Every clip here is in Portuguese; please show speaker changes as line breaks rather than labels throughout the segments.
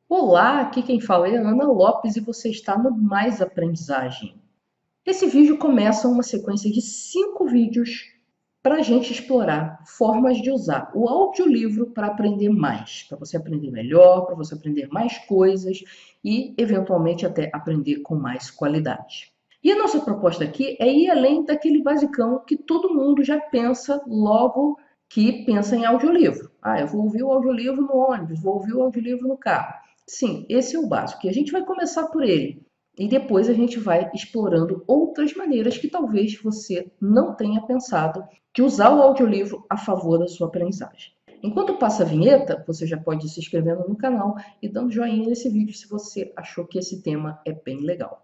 Olá, aqui quem fala é Ana Lopes e você está no Mais Aprendizagem. Esse vídeo começa uma sequência de 5 vídeos para a gente explorar formas de usar o audiolivro para aprender mais, para você aprender melhor, para você aprender mais coisas e, eventualmente, até aprender com mais qualidade. E a nossa proposta aqui é ir além daquele basicão que todo mundo já pensa logo que pensa em audiolivro. Ah, eu vou ouvir o audiolivro no ônibus, vou ouvir o audiolivro no carro. Sim, esse é o básico. E a gente vai começar por ele. E depois a gente vai explorando outras maneiras que talvez você não tenha pensado de usar o audiolivro a favor da sua aprendizagem. Enquanto passa a vinheta, você já pode ir se inscrevendo no canal e dando joinha nesse vídeo se você achou que esse tema é bem legal.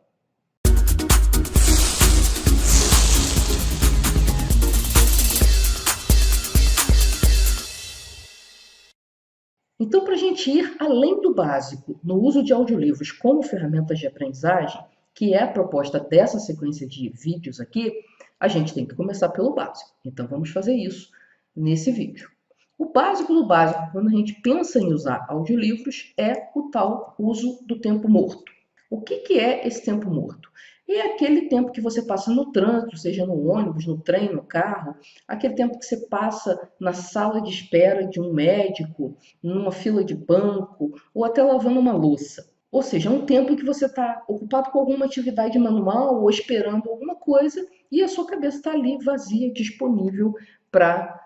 Então, para a gente ir além do básico no uso de audiolivros como ferramentas de aprendizagem, que é a proposta dessa sequência de vídeos aqui, a gente tem que começar pelo básico. Então, vamos fazer isso nesse vídeo. O básico do básico, quando a gente pensa em usar audiolivros, é o tal uso do tempo morto. O que é esse tempo morto? É aquele tempo que você passa no trânsito, seja no ônibus, no trem, no carro, aquele tempo que você passa na sala de espera de um médico, numa fila de banco ou até lavando uma louça. Ou seja, é um tempo em que você está ocupado com alguma atividade manual ou esperando alguma coisa e a sua cabeça está ali vazia, disponível para,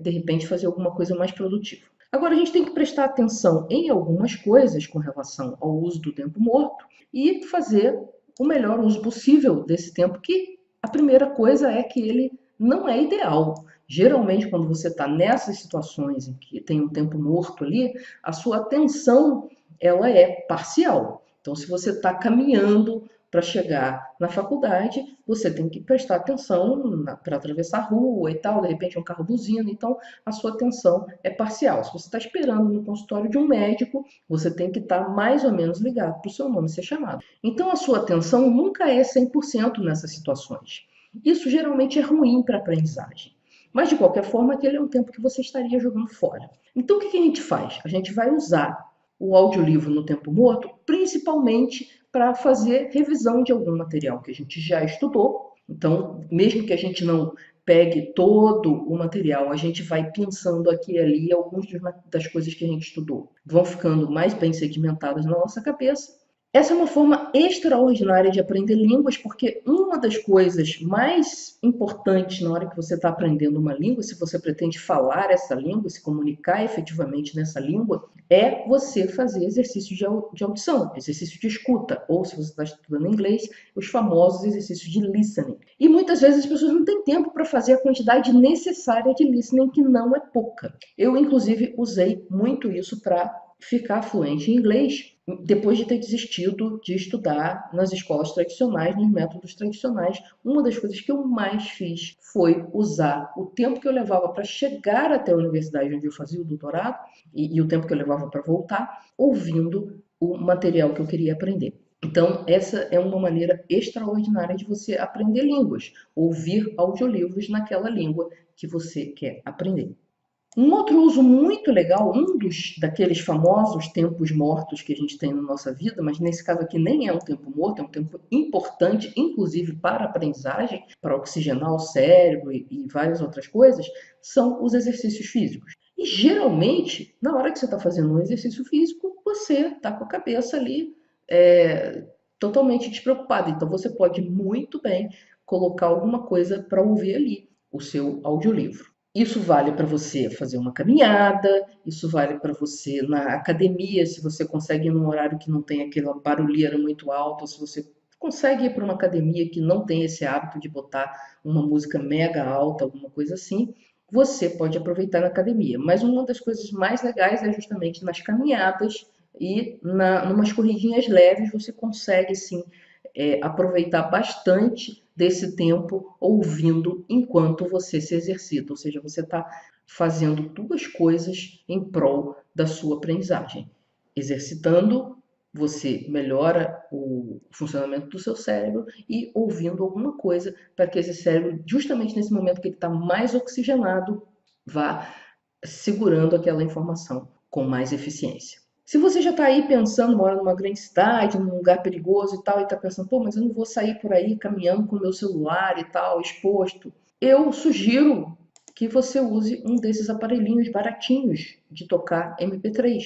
de repente, fazer alguma coisa mais produtiva. Agora, a gente tem que prestar atenção em algumas coisas com relação ao uso do tempo morto e fazer o melhor uso possível desse tempo, que a primeira coisa é que ele não é ideal. Geralmente, quando você está nessas situações em que tem um tempo morto ali, a sua atenção ela é parcial. Então, se você está caminhando para chegar na faculdade, você tem que prestar atenção para atravessar a rua e tal, de repente um carro buzina, então a sua atenção é parcial. Se você está esperando no consultório de um médico, você tem que estar mais ou menos ligado para o seu nome ser chamado. Então a sua atenção nunca é 100% nessas situações. Isso geralmente é ruim para a aprendizagem. Mas de qualquer forma, aquele é um tempo que você estaria jogando fora. Então o que a gente faz? A gente vai usar o audiolivro no tempo morto, principalmente para fazer revisão de algum material que a gente já estudou. Então, mesmo que a gente não pegue todo o material, a gente vai pensando aqui e ali algumas das coisas que a gente estudou. Vão ficando mais bem segmentadas na nossa cabeça. Essa é uma forma extraordinária de aprender línguas, porque uma das coisas mais importantes na hora que você está aprendendo uma língua, se você pretende falar essa língua, se comunicar efetivamente nessa língua, é você fazer exercícios de audição, exercício de escuta, ou se você está estudando inglês, os famosos exercícios de listening. E muitas vezes as pessoas não têm tempo para fazer a quantidade necessária de listening, que não é pouca. Eu, inclusive, usei muito isso para ficar fluente em inglês depois de ter desistido de estudar nas escolas tradicionais, nos métodos tradicionais. Uma das coisas que eu mais fiz foi usar o tempo que eu levava para chegar até a universidade onde eu fazia o doutorado e o tempo que eu levava para voltar, ouvindo o material que eu queria aprender. Então, essa é uma maneira extraordinária de você aprender línguas, ouvir audiolivros naquela língua que você quer aprender. Um outro uso muito legal, daqueles famosos tempos mortos que a gente tem na nossa vida, mas nesse caso aqui nem é um tempo morto, é um tempo importante, inclusive para a aprendizagem, para oxigenar o cérebro e várias outras coisas, são os exercícios físicos. E geralmente, na hora que você está fazendo um exercício físico, você está com a cabeça ali totalmente despreocupada. Então você pode muito bem colocar alguma coisa para ouvir ali, o seu audiolivro. Isso vale para você fazer uma caminhada, isso vale para você na academia, se você consegue ir num horário que não tem aquela barulheira muito alta, se você consegue ir para uma academia que não tem esse hábito de botar uma música mega alta, alguma coisa assim, você pode aproveitar na academia. Mas uma das coisas mais legais é justamente nas caminhadas e numas corridinhas leves você consegue sim aproveitar bastante desse tempo ouvindo enquanto você se exercita, ou seja, você está fazendo duas coisas em prol da sua aprendizagem. Exercitando, você melhora o funcionamento do seu cérebro e ouvindo alguma coisa para que esse cérebro, justamente nesse momento que ele está mais oxigenado, vá segurando aquela informação com mais eficiência. Se você já está aí pensando, mora numa grande cidade, num lugar perigoso e tal, e está pensando, pô, mas eu não vou sair por aí caminhando com o meu celular e tal, exposto. Eu sugiro que você use um desses aparelhinhos baratinhos de tocar MP3.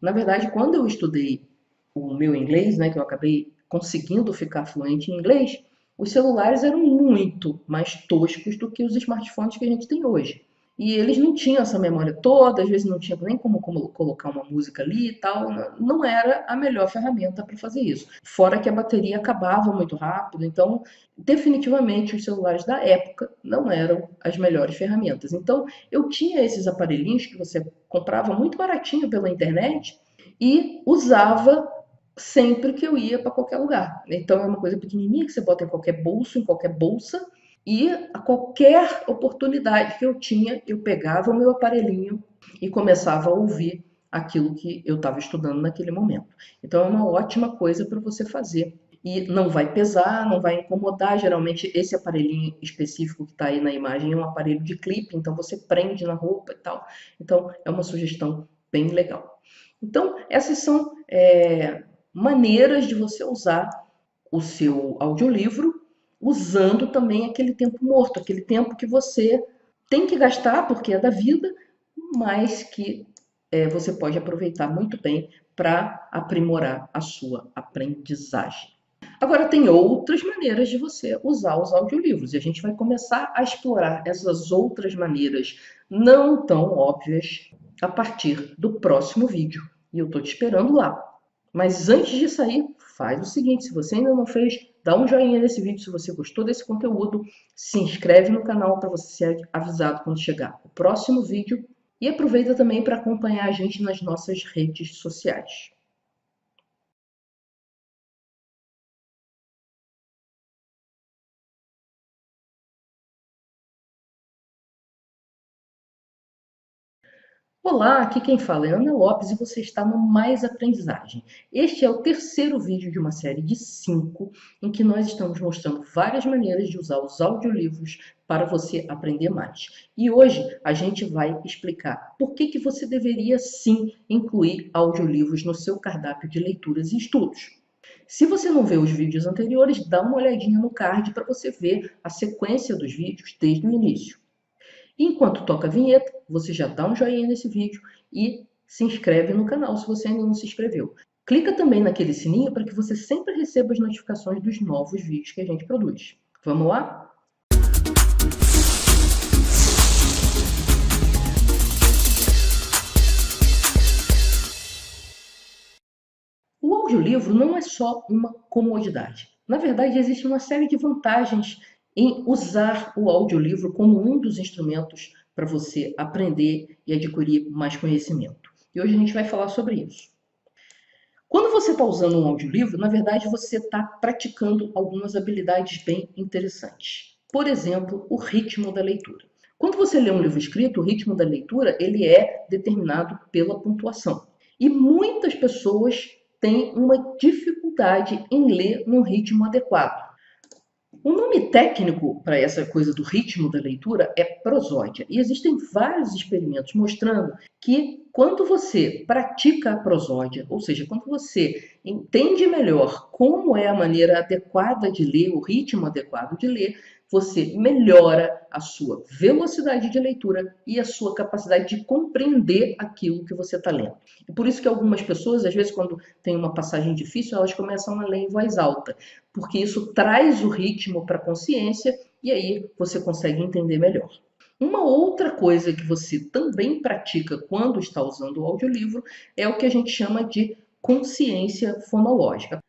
Na verdade, quando eu estudei o meu inglês, né, que eu acabei conseguindo ficar fluente em inglês, os celulares eram muito mais toscos do que os smartphones que a gente tem hoje. E eles não tinham essa memória toda, às vezes não tinha nem como colocar uma música ali e tal. Não era a melhor ferramenta para fazer isso. Fora que a bateria acabava muito rápido, então definitivamente os celulares da época não eram as melhores ferramentas. Então eu tinha esses aparelhinhos que você comprava muito baratinho pela internet e usava sempre que eu ia para qualquer lugar. Então é uma coisa pequenininha que você bota em qualquer bolso, em qualquer bolsa, e a qualquer oportunidade que eu tinha, eu pegava o meu aparelhinho e começava a ouvir aquilo que eu estava estudando naquele momento. Então é uma ótima coisa para você fazer. E não vai pesar, não vai incomodar. Geralmente esse aparelhinho específico que está aí na imagem é um aparelho de clipe, então você prende na roupa e tal. Então é uma sugestão bem legal. Então essas são maneiras de você usar o seu audiolivro, usando também aquele tempo morto, aquele tempo que você tem que gastar porque é da vida, mas que você pode aproveitar muito bem para aprimorar a sua aprendizagem. Agora, tem outras maneiras de você usar os audiolivros, e a gente vai começar a explorar essas outras maneiras não tão óbvias a partir do próximo vídeo. E eu estou te esperando lá. Mas antes de sair, faz o seguinte, se você ainda não fez, dá um joinha nesse vídeo se você gostou desse conteúdo, se inscreve no canal para você ser avisado quando chegar o próximo vídeo e aproveita também para acompanhar a gente nas nossas redes sociais. Olá, aqui quem fala é Ana Lopes e você está no Mais Aprendizagem. Este é o terceiro vídeo de uma série de 5 em que nós estamos mostrando várias maneiras de usar os audiolivros para você aprender mais. E hoje a gente vai explicar por que você deveria sim incluir audiolivros no seu cardápio de leituras e estudos. Se você não vê os vídeos anteriores, dá uma olhadinha no card para você ver a sequência dos vídeos desde o início. Enquanto toca a vinheta, você já dá um joinha nesse vídeo e se inscreve no canal se você ainda não se inscreveu. Clica também naquele sininho para que você sempre receba as notificações dos novos vídeos que a gente produz. Vamos lá? O audiolivro não é só uma comodidade. Na verdade, existe uma série de vantagens em usar o audiolivro como um dos instrumentos para você aprender e adquirir mais conhecimento. E hoje a gente vai falar sobre isso. Quando você está usando um audiolivro, na verdade você está praticando algumas habilidades bem interessantes. Por exemplo, o ritmo da leitura. Quando você lê um livro escrito, o ritmo da leitura ele é determinado pela pontuação. E muitas pessoas têm uma dificuldade em ler num ritmo adequado. O nome técnico para essa coisa do ritmo da leitura é prosódia. E existem vários experimentos mostrando que quando você pratica a prosódia, ou seja, quando você entende melhor como é a maneira adequada de ler, o ritmo adequado de ler, você melhora a sua velocidade de leitura e a sua capacidade de compreender aquilo que você está lendo. E por isso que algumas pessoas, às vezes, quando tem uma passagem difícil, elas começam a ler em voz alta, porque isso traz o ritmo para a consciência e aí você consegue entender melhor. Uma outra coisa que você também pratica quando está usando o audiolivro é o que a gente chama de consciência fonológica.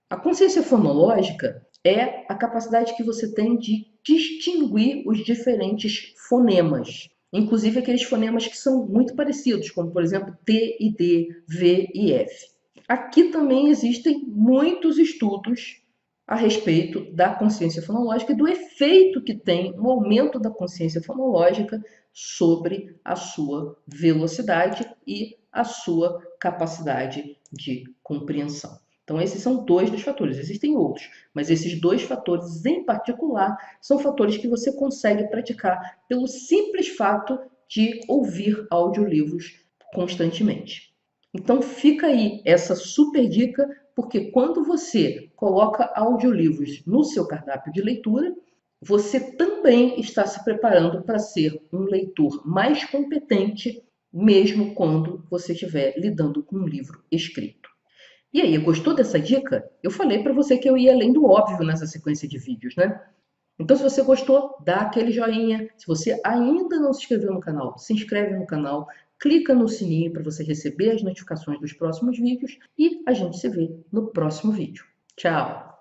A consciência fonológica é a capacidade que você tem de distinguir os diferentes fonemas, inclusive aqueles fonemas que são muito parecidos, como por exemplo T e D, V e F. Aqui também existem muitos estudos a respeito da consciência fonológica e do efeito que tem o aumento da consciência fonológica sobre a sua velocidade e a sua capacidade de compreensão. Então, esses são dois dos fatores. Existem outros, mas esses dois fatores em particular são fatores que você consegue praticar pelo simples fato de ouvir audiolivros constantemente. Então fica aí essa super dica, porque quando você coloca audiolivros no seu cardápio de leitura, você também está se preparando para ser um leitor mais competente, mesmo quando você estiver lidando com um livro escrito. E aí, gostou dessa dica? Eu falei para você que eu ia além do óbvio nessa sequência de vídeos, né? Então, se você gostou, dá aquele joinha. Se você ainda não se inscreveu no canal, se inscreve no canal, clica no sininho para você receber as notificações dos próximos vídeos e a gente se vê no próximo vídeo. Tchau!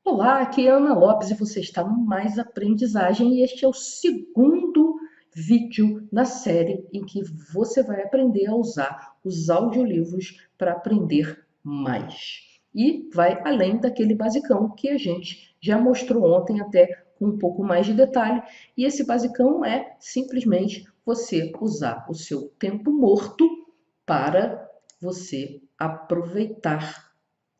Olá, aqui é Ana Lopes e você está no Mais Aprendizagem e este é o segundo vídeo na série em que você vai aprender a usar os audiolivros para aprender mais. E vai além daquele basicão que a gente já mostrou ontem até com um pouco mais de detalhe. E esse basicão é simplesmente você usar o seu tempo morto para você aproveitar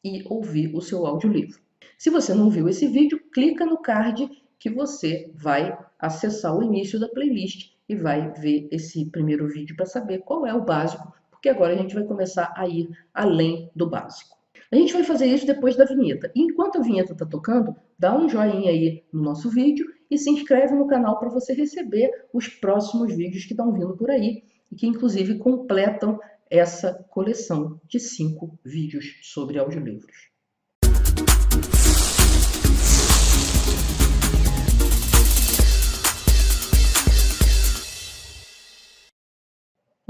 e ouvir o seu audiolivro. Se você não viu esse vídeo, clica no card que você vai acessar o início da playlist e vai ver esse primeiro vídeo para saber qual é o básico, porque agora a gente vai começar a ir além do básico. A gente vai fazer isso depois da vinheta. E enquanto a vinheta está tocando, dá um joinha aí no nosso vídeo e se inscreve no canal para você receber os próximos vídeos que estão vindo por aí e que inclusive completam essa coleção de 5 vídeos sobre audiolivros.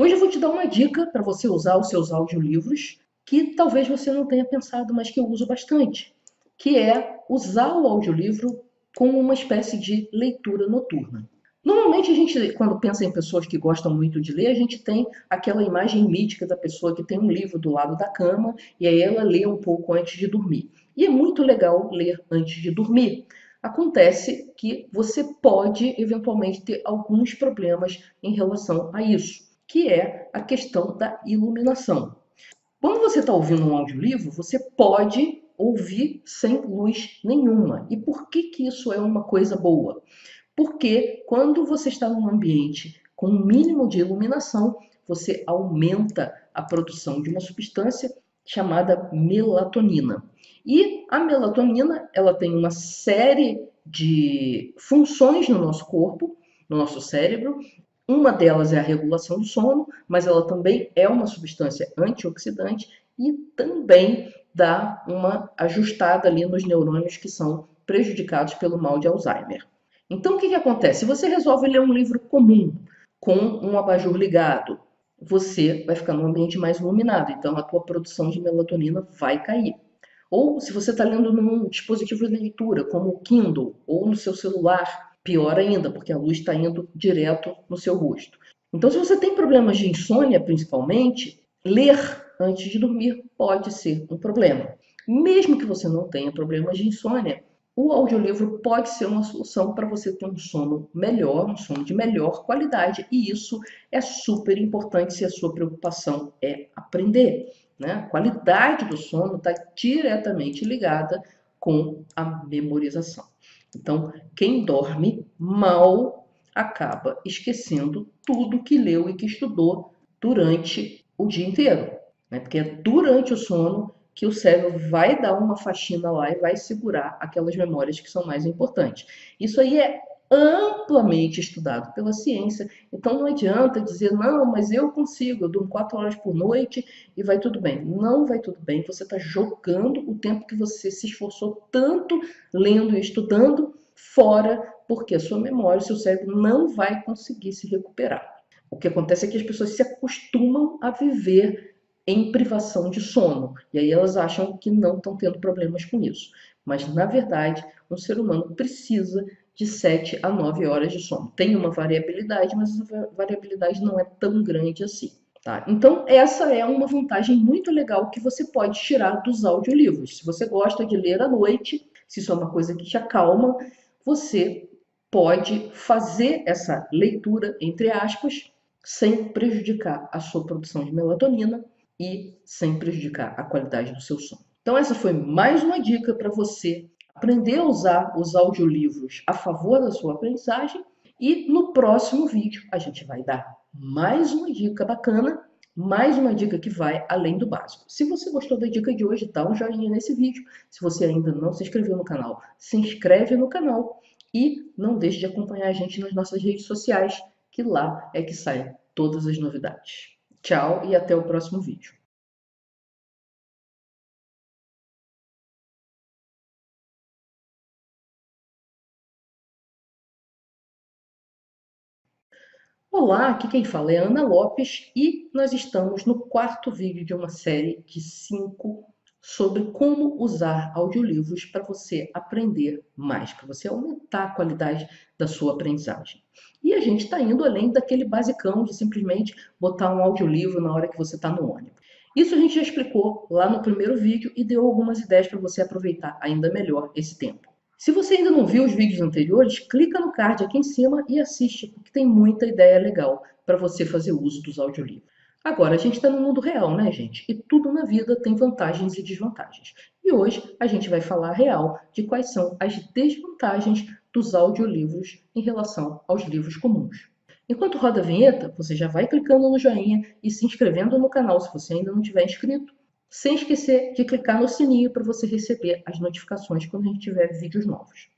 Hoje eu vou te dar uma dica para você usar os seus audiolivros que talvez você não tenha pensado, mas que eu uso bastante, que é usar o audiolivro como uma espécie de leitura noturna. Normalmente a gente, quando pensa em pessoas que gostam muito de ler, a gente tem aquela imagem mítica da pessoa que tem um livro do lado da cama e aí ela lê um pouco antes de dormir. E é muito legal ler antes de dormir. Acontece que você pode eventualmente ter alguns problemas em relação a isso, que é a questão da iluminação. Quando você está ouvindo um audiolivro, você pode ouvir sem luz nenhuma. E por que que isso é uma coisa boa? Porque quando você está num ambiente com um mínimo de iluminação, você aumenta a produção de uma substância chamada melatonina. E a melatonina, ela tem uma série de funções no nosso corpo, no nosso cérebro. Uma delas é a regulação do sono, mas ela também é uma substância antioxidante e também dá uma ajustada ali nos neurônios que são prejudicados pelo mal de Alzheimer. Então, o que que acontece? Se você resolve ler um livro comum, com um abajur ligado, você vai ficar num ambiente mais iluminado, então a tua produção de melatonina vai cair. Ou se você está lendo num dispositivo de leitura, como o Kindle, ou no seu celular, pior ainda, porque a luz está indo direto no seu rosto. Então, se você tem problemas de insônia, principalmente, ler antes de dormir pode ser um problema. Mesmo que você não tenha problemas de insônia, o audiolivro pode ser uma solução para você ter um sono melhor, um sono de melhor qualidade, e isso é super importante se a sua preocupação é aprender. Né? A qualidade do sono está diretamente ligada com a memorização. Então, quem dorme mal acaba esquecendo tudo que leu e que estudou durante o dia inteiro. Né? Porque é durante o sono que o cérebro vai dar uma faxina lá e vai segurar aquelas memórias que são mais importantes. Isso aí é amplamente estudado pela ciência, então não adianta dizer, não, mas eu consigo, eu durmo 4 horas por noite e vai tudo bem. Não vai tudo bem, você está jogando o tempo que você se esforçou tanto lendo e estudando fora, porque a sua memória, o seu cérebro não vai conseguir se recuperar. O que acontece é que as pessoas se acostumam a viver em privação de sono. E aí elas acham que não estão tendo problemas com isso. Mas, na verdade, um ser humano precisa de 7 a 9 horas de sono. Tem uma variabilidade, mas essa variabilidade não é tão grande assim. Tá? Então, essa é uma vantagem muito legal que você pode tirar dos audiolivros. Se você gosta de ler à noite, se isso é uma coisa que te acalma, você pode fazer essa leitura, entre aspas, sem prejudicar a sua produção de melatonina e sem prejudicar a qualidade do seu sono. Então essa foi mais uma dica para você aprender a usar os audiolivros a favor da sua aprendizagem. E no próximo vídeo a gente vai dar mais uma dica bacana, mais uma dica que vai além do básico. Se você gostou da dica de hoje, dá um joinha nesse vídeo. Se você ainda não se inscreveu no canal, se inscreve no canal e não deixe de acompanhar a gente nas nossas redes sociais, que lá é que saem todas as novidades. Tchau e até o próximo vídeo. Olá, aqui quem fala é Ana Lopes e nós estamos no quarto vídeo de uma série de 5 sobre como usar audiolivros para você aprender mais, para você aumentar a qualidade da sua aprendizagem. E a gente está indo além daquele basicão de simplesmente botar um audiolivro na hora que você está no ônibus. Isso a gente já explicou lá no primeiro vídeo e deu algumas ideias para você aproveitar ainda melhor esse tempo. Se você ainda não viu os vídeos anteriores, clica no card aqui em cima e assiste, porque tem muita ideia legal para você fazer uso dos audiolivros. Agora, a gente está no mundo real, né, gente? E tudo na vida tem vantagens e desvantagens. E hoje a gente vai falar real de quais são as desvantagens dos audiolivros em relação aos livros comuns. Enquanto roda a vinheta, você já vai clicando no joinha e se inscrevendo no canal se você ainda não tiver inscrito, sem esquecer de clicar no sininho para você receber as notificações quando a gente tiver vídeos novos.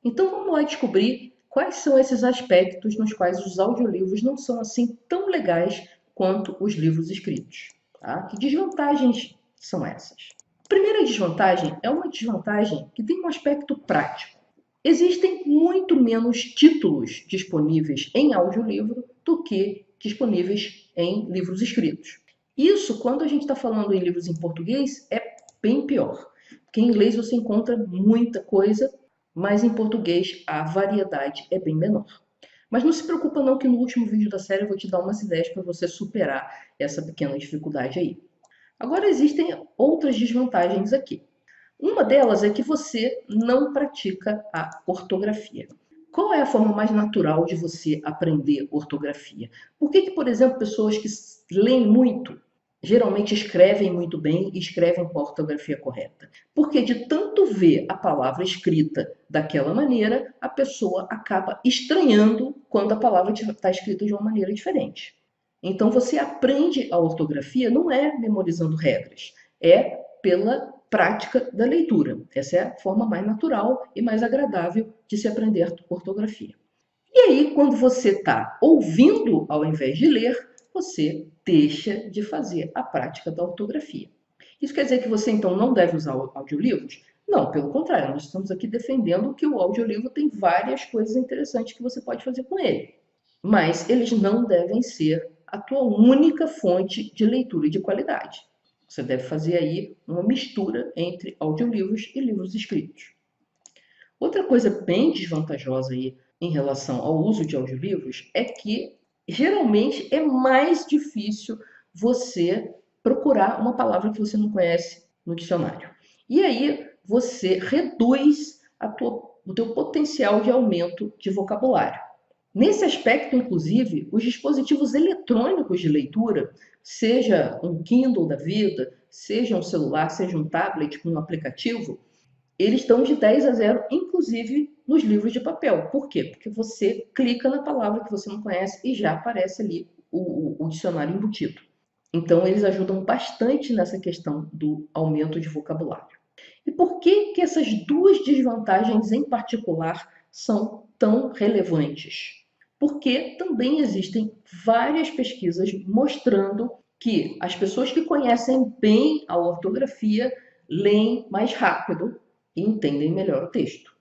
Então vamos lá descobrir quais são esses aspectos nos quais os audiolivros não são assim tão legais quanto os livros escritos. Tá? Que desvantagens são essas? A primeira desvantagem é uma desvantagem que tem um aspecto prático. Existem muito menos títulos disponíveis em audiolivro do que disponíveis em livros escritos. Isso, quando a gente está falando em livros em português, é bem pior. Porque em inglês você encontra muita coisa, mas em português a variedade é bem menor. Mas não se preocupa não que no último vídeo da série eu vou te dar umas ideias para você superar essa pequena dificuldade aí. Agora existem outras desvantagens aqui. Uma delas é que você não pratica a ortografia. Qual é a forma mais natural de você aprender ortografia? Por que, por exemplo, pessoas que leem muito geralmente escrevem muito bem e escrevem com a ortografia correta? Porque de tanto ver a palavra escrita daquela maneira, a pessoa acaba estranhando quando a palavra está escrita de uma maneira diferente. Então você aprende a ortografia não é memorizando regras, é pela prática da leitura. Essa é a forma mais natural e mais agradável de se aprender ortografia. E aí, quando você está ouvindo ao invés de ler, você deixa de fazer a prática da ortografia. Isso quer dizer que você então não deve usar audiolivros? Não, pelo contrário, nós estamos aqui defendendo que o audiolivro tem várias coisas interessantes que você pode fazer com ele. Mas eles não devem ser a tua única fonte de leitura de qualidade. Você deve fazer aí uma mistura entre audiolivros e livros escritos. Outra coisa bem desvantajosa aí em relação ao uso de audiolivros é que geralmente é mais difícil você procurar uma palavra que você não conhece no dicionário. E aí você reduz o teu potencial de aumento de vocabulário. Nesse aspecto, inclusive, os dispositivos eletrônicos de leitura, seja um Kindle da vida, seja um celular, seja um tablet com um aplicativo, eles estão de 10 a 0, inclusive nos livros de papel. Por quê? Porque você clica na palavra que você não conhece e já aparece ali o dicionário embutido. Então, eles ajudam bastante nessa questão do aumento de vocabulário. E por que essas duas desvantagens em particular são tão relevantes? Porque também existem várias pesquisas mostrando que as pessoas que conhecem bem a ortografia leem mais rápido e entendem melhor o texto.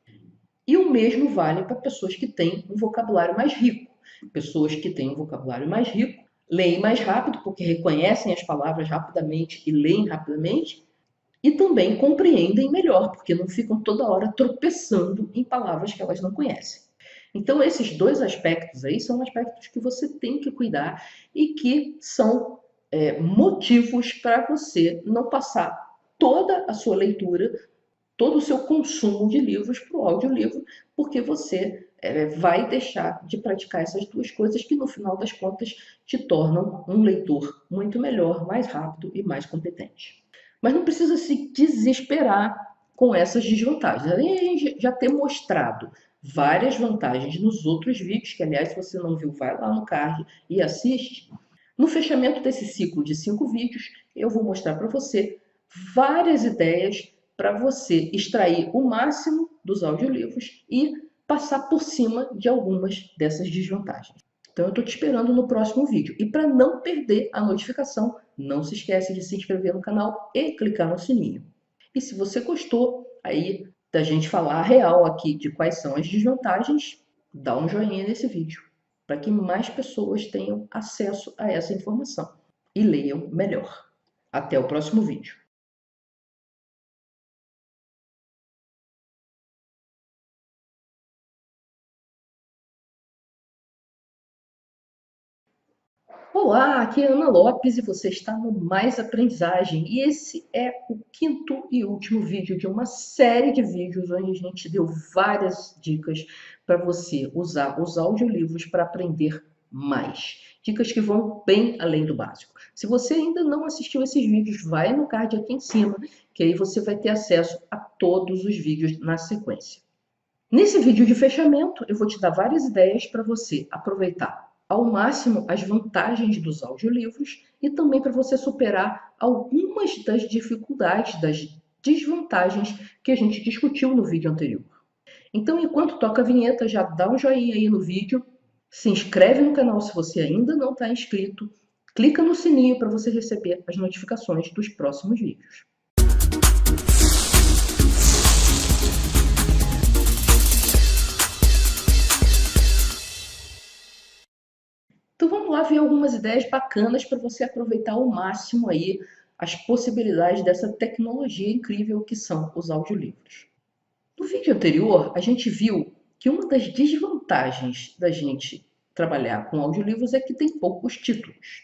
E o mesmo vale para pessoas que têm um vocabulário mais rico. Pessoas que têm um vocabulário mais rico leem mais rápido porque reconhecem as palavras rapidamente e leem rapidamente, e também compreendem melhor, porque não ficam toda hora tropeçando em palavras que elas não conhecem. Então, esses dois aspectos aí são aspectos que você tem que cuidar e que são motivos para você não passar toda a sua leitura, todo o seu consumo de livros para o audiolivro, porque você vai deixar de praticar essas duas coisas que, no final das contas, te tornam um leitor muito melhor, mais rápido e mais competente. Mas não precisa se desesperar com essas desvantagens. Além de a gente já ter mostrado várias vantagens nos outros vídeos, que, aliás, se você não viu, vai lá no card e assiste. No fechamento desse ciclo de 5 vídeos, eu vou mostrar para você várias ideias para você extrair o máximo dos audiolivros e passar por cima de algumas dessas desvantagens. Então eu estou te esperando no próximo vídeo. E para não perder a notificação, não se esquece de se inscrever no canal e clicar no sininho. E se você gostou aí da gente falar a real aqui de quais são as desvantagens, dá um joinha nesse vídeo, para que mais pessoas tenham acesso a essa informação e leiam melhor. Até o próximo vídeo. Olá, aqui é Ana Lopes e você está no Mais Aprendizagem. E esse é o quinto e último vídeo de uma série de vídeos onde a gente deu várias dicas para você usar os audiolivros para aprender mais. Dicas que vão bem além do básico. Se você ainda não assistiu esses vídeos, vai no card aqui em cima, que aí você vai ter acesso a todos os vídeos na sequência. Nesse vídeo de fechamento, eu vou te dar várias ideias para você aproveitar ao máximo as vantagens dos audiolivros e também para você superar algumas das dificuldades, das desvantagens que a gente discutiu no vídeo anterior. Então, enquanto toca a vinheta, já dá um joinha aí no vídeo, se inscreve no canal se você ainda não está inscrito, clica no sininho para você receber as notificações dos próximos vídeos. Então vamos lá ver algumas ideias bacanas para você aproveitar ao máximo aí as possibilidades dessa tecnologia incrível que são os audiolivros. No vídeo anterior, a gente viu que uma das desvantagens da gente trabalhar com audiolivros é que tem poucos títulos.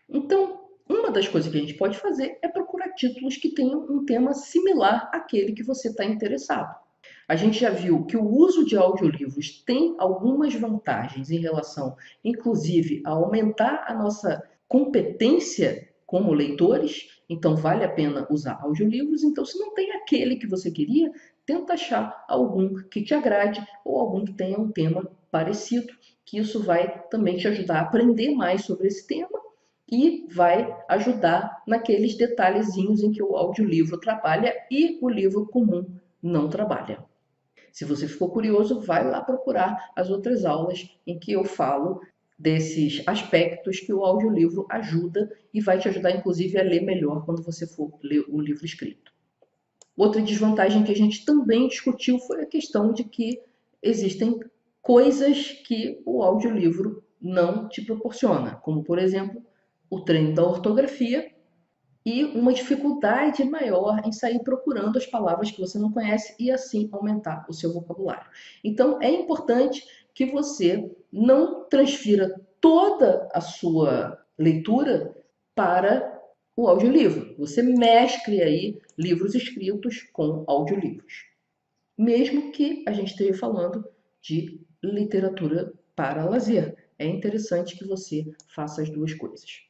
Então, uma das coisas que a gente pode fazer é procurar títulos que tenham um tema similar àquele que você está interessado. A gente já viu que o uso de audiolivros tem algumas vantagens em relação, inclusive, a aumentar a nossa competência como leitores, então vale a pena usar audiolivros. Então, se não tem aquele que você queria, tenta achar algum que te agrade ou algum que tenha um tema parecido, que isso vai também te ajudar a aprender mais sobre esse tema e vai ajudar naqueles detalhezinhos em que o audiolivro trabalha e o livro comum não trabalha. Se você ficou curioso, vai lá procurar as outras aulas em que eu falo desses aspectos que o audiolivro ajuda e vai te ajudar, inclusive, a ler melhor quando você for ler o livro escrito. Outra desvantagem que a gente também discutiu foi a questão de que existem coisas que o audiolivro não te proporciona, como, por exemplo, o treino da ortografia e uma dificuldade maior em sair procurando as palavras que você não conhece e assim aumentar o seu vocabulário. Então é importante que você não transfira toda a sua leitura para o audiolivro. Você mescle aí livros escritos com audiolivros. Mesmo que a gente esteja falando de literatura para lazer. É interessante que você faça as duas coisas.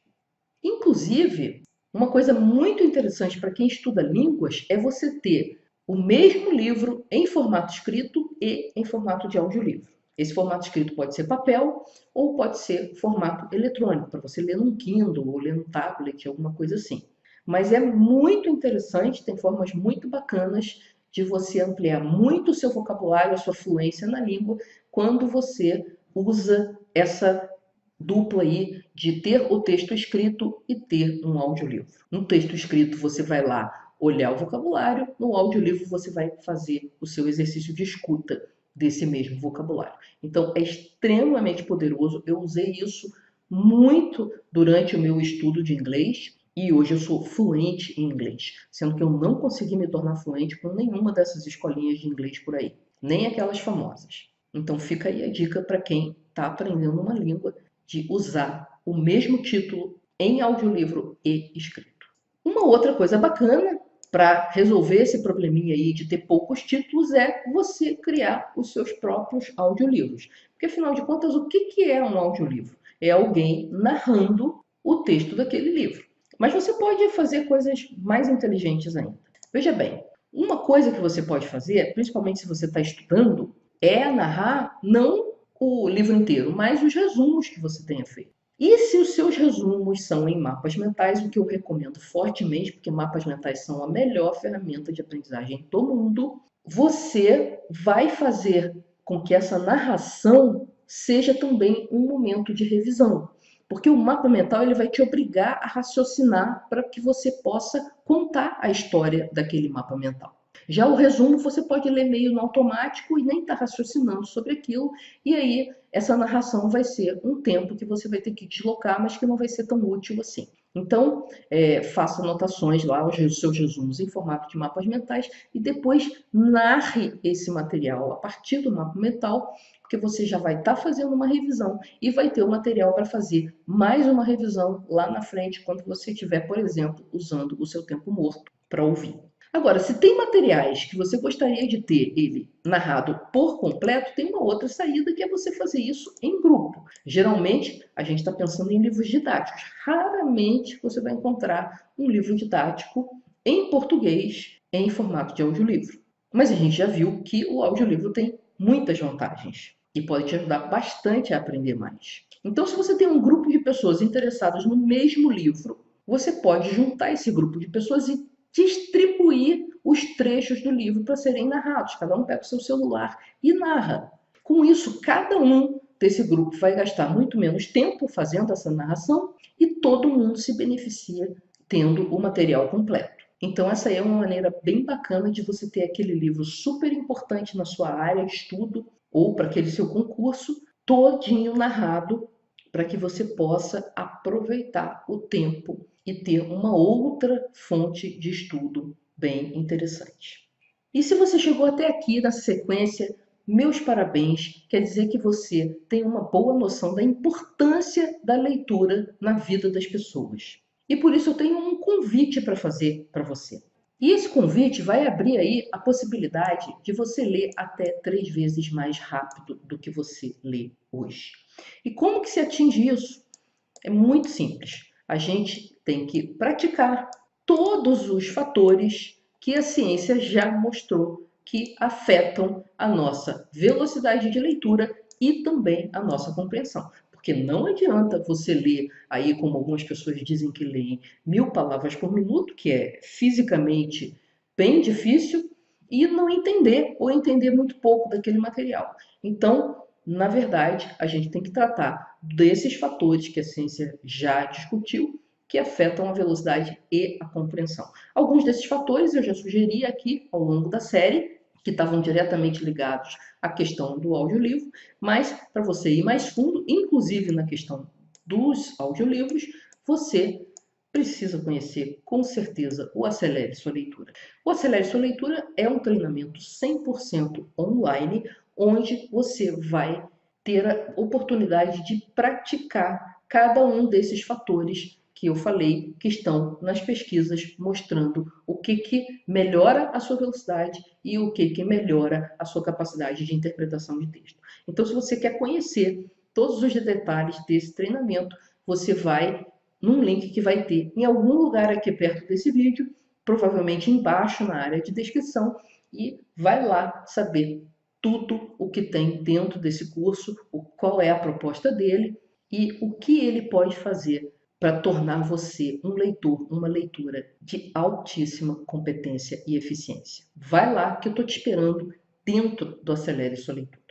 Inclusive, uma coisa muito interessante para quem estuda línguas é você ter o mesmo livro em formato escrito e em formato de audiolivro. Esse formato escrito pode ser papel ou pode ser formato eletrônico, para você ler num Kindle ou ler num tablet, alguma coisa assim. Mas é muito interessante, tem formas muito bacanas de você ampliar muito o seu vocabulário, a sua fluência na língua, quando você usa essa dupla aí de ter o texto escrito e ter um audiolivro. No texto escrito você vai lá olhar o vocabulário, no audiolivro você vai fazer o seu exercício de escuta desse mesmo vocabulário. Então é extremamente poderoso, eu usei isso muito durante o meu estudo de inglês e hoje eu sou fluente em inglês, sendo que eu não consegui me tornar fluente com nenhuma dessas escolinhas de inglês por aí, nem aquelas famosas. Então fica aí a dica para quem está aprendendo uma língua de usar o mesmo título em audiolivro e escrito. Uma outra coisa bacana para resolver esse probleminha aí de ter poucos títulos é você criar os seus próprios audiolivros. Porque, afinal de contas, o que é um audiolivro? É alguém narrando o texto daquele livro. Mas você pode fazer coisas mais inteligentes ainda. Veja bem, uma coisa que você pode fazer, principalmente se você está estudando, é narrar não o livro inteiro, mas os resumos que você tenha feito. E se os seus resumos são em mapas mentais, o que eu recomendo fortemente, porque mapas mentais são a melhor ferramenta de aprendizagem do mundo, você vai fazer com que essa narração seja também um momento de revisão. Porque o mapa mental ele vai te obrigar a raciocinar para que você possa contar a história daquele mapa mental. Já o resumo você pode ler meio no automático e nem estar raciocinando sobre aquilo, e aí essa narração vai ser um tempo que você vai ter que deslocar, mas que não vai ser tão útil assim. Então, faça anotações lá, os seus resumos em formato de mapas mentais, e depois narre esse material a partir do mapa mental, porque você já vai estar fazendo uma revisão e vai ter o material para fazer mais uma revisão lá na frente, quando você estiver, por exemplo, usando o seu tempo morto para ouvir. Agora, se tem materiais que você gostaria de ter ele narrado por completo, tem uma outra saída que é você fazer isso em grupo. Geralmente, a gente está pensando em livros didáticos. Raramente você vai encontrar um livro didático em português em formato de audiolivro. Mas a gente já viu que o audiolivro tem muitas vantagens e pode te ajudar bastante a aprender mais. Então, se você tem um grupo de pessoas interessadas no mesmo livro, você pode juntar esse grupo de pessoas e distribuir os trechos do livro para serem narrados. Cada um pega o seu celular e narra. Com isso, cada um desse grupo vai gastar muito menos tempo fazendo essa narração e todo mundo se beneficia tendo o material completo. Então, essa é uma maneira bem bacana de você ter aquele livro super importante na sua área de estudo ou para aquele seu concurso, todinho narrado, para que você possa aproveitar o tempo e ter uma outra fonte de estudo bem interessante. E se você chegou até aqui na sequência, meus parabéns, quer dizer que você tem uma boa noção da importância da leitura na vida das pessoas. E por isso eu tenho um convite para fazer para você. E esse convite vai abrir aí a possibilidade de você ler até 3 vezes mais rápido do que você lê hoje. E como que se atinge isso? É muito simples. A gente tem que praticar todos os fatores que a ciência já mostrou que afetam a nossa velocidade de leitura e também a nossa compreensão. Porque não adianta você ler aí, como algumas pessoas dizem que leem, 1000 palavras por minuto, que é fisicamente bem difícil, e não entender ou entender muito pouco daquele material. Então, na verdade, a gente tem que tratar desses fatores que a ciência já discutiu, que afetam a velocidade e a compreensão. Alguns desses fatores eu já sugeri aqui ao longo da série, que estavam diretamente ligados à questão do audiolivro, mas para você ir mais fundo, inclusive na questão dos audiolivros, você precisa conhecer com certeza o Acelere Sua Leitura. O Acelere Sua Leitura é um treinamento 100% online, onde você vai ter a oportunidade de praticar cada um desses fatores que eu falei, que estão nas pesquisas mostrando o que melhora a sua velocidade e o que melhora a sua capacidade de interpretação de texto. Então, se você quer conhecer todos os detalhes desse treinamento, você vai num link que vai ter em algum lugar aqui perto desse vídeo, provavelmente embaixo na área de descrição, e vai lá saber tudo o que tem dentro desse curso, qual é a proposta dele e o que ele pode fazer para tornar você um leitor, uma leitura de altíssima competência e eficiência. Vai lá que eu estou te esperando dentro do Acelere Sua Leitura.